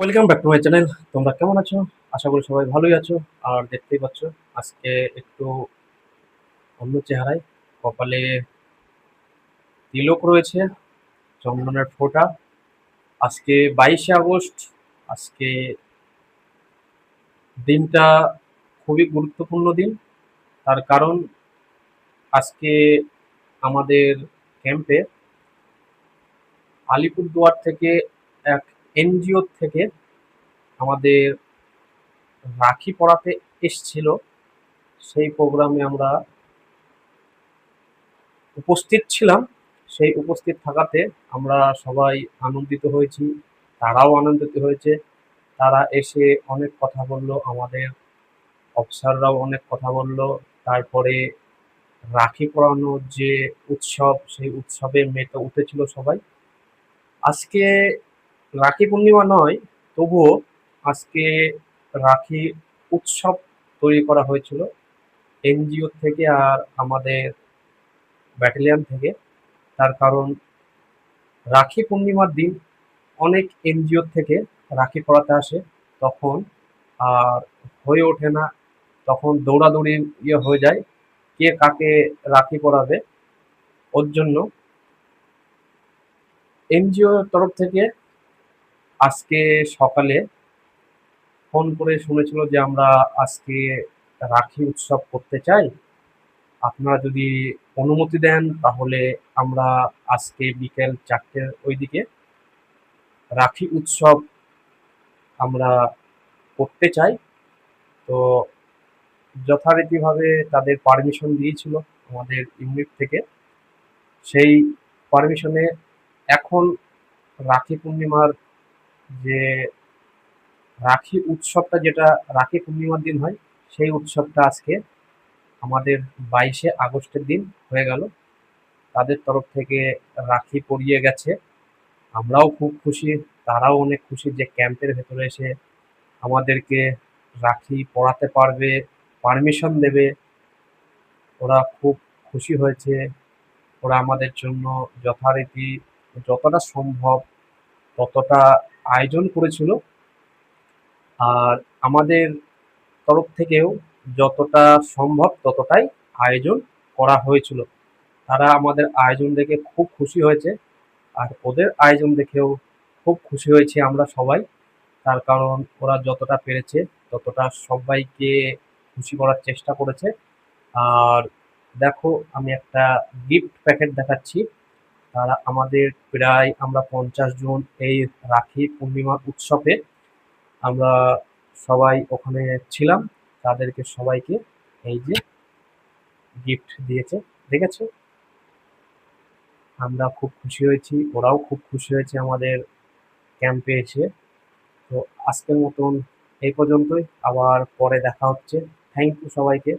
Welcome back to my channel. তোমরা কেমন আছো? আশা করি সবাই ভালোই আছো। আর দেখতেই পাচ্ছ আজকে একটু অন্য চেহারায়, কপালে তিলক রয়েছে, চন্দনের ফোঁটা। আজকে 22শে আগস্ট। আজকে দিনটা খুবই গুরুত্বপূর্ণ দিন। তার কারণ আজকে আমাদের ক্যাম্পে আলিপুরদুয়ার থেকে এক এনজিও থেকে আমাদের রাখি পড়াতে এসছিল। সেই প্রোগ্রামে আমরা উপস্থিত ছিলাম। সেই উপস্থিত থাকাতে আমরা সবাই আনন্দিত হয়েছি, তারাও আনন্দিত হয়েছে। তারা এসে অনেক কথা বলল, আমাদের অফিসাররাও অনেক কথা বলল। তারপরে রাখি পরানোর যে উৎসব, সেই উৎসবে মেতে উঠেছিল সবাই। আজকে রাখি পূর্ণিমা নয়, তবুও আজকে রাখি উৎসব তৈরি করা হয়েছিল এনজিও থেকে আর আমাদের ব্যাটালিয়ন থেকে। তার কারণ রাখি পূর্ণিমার দিন অনেক এনজিও থেকে রাখি পড়াতে আসে, তখন আর হয়ে ওঠে না, তখন দৌড়াদৌড়ি হয়ে যায় কে কাকে রাখি পরাবে। ওর জন্য এনজিও তরফ থেকে আজকে সকালে ফোন করে শুনেছিল যে আমরা আজকে রাখি উৎসব করতে চাই, আপনারা যদি অনুমতি দেন তাহলে আমরা আজকে বিকেল 4টের ওইদিকে রাখি উৎসব আমরা করতে চাই। তো যথারীতিভাবে তাদের পারমিশন দিয়েছিল আমাদের ইউনিট থেকে। সেই পারমিশনে এখন রাখি পূর্ণিমার যে রাখি উৎসবটা, যেটা রাখি পূর্ণিমার দিন হয়, সেই উৎসবটা আজকে আমাদের 22শে আগস্টের দিন হয়ে গেল। তাদের তরফ থেকে রাখি পরিয়ে গেছে, আমরাও খুব খুশি, তারাও অনেক খুশি যে ক্যাম্পের ভেতরে এসে আমাদেরকে রাখি পরাতে পারবে, পারমিশন দেবে। ওরা খুব খুশি হয়েছে। ওরা আমাদের জন্য যথারীতি যতটা সম্ভব ততটা আয়োজন করেছিল। আর আমাদের তরফ থেকেও যতটা সম্ভব ততটাই আয়োজন করা হয়েছিল। তারা আমাদের আয়োজন দেখে খুব খুশি হয়েছে, আর ওদের আয়োজন দেখেও খুব খুশি হয়েছি আমরা সবাই। তার কারণ ওরা যতটা পেরেছে ততটা সবাইকে খুশি করার চেষ্টা করেছে। আর দেখো, আমি একটা গিফট প্যাকেট দেখাচ্ছি। তারা আমাদের প্রায় আমরা 50 জন এই রাখি পূর্ণিমা উৎসবে আমরা সবাই ওখানে ছিলাম। তাদেরকে সবাইকে এই যে গিফট দিয়েছে, দেখেছো? আমরা খুব খুশি হয়েছি, ওরাও খুব খুশি হয়েছে আমাদের ক্যাম্পে এসে। তো আজকের মতন এই পর্যন্তই, আবার পরে দেখা হচ্ছে। থ্যাংক ইউ সবাইকে।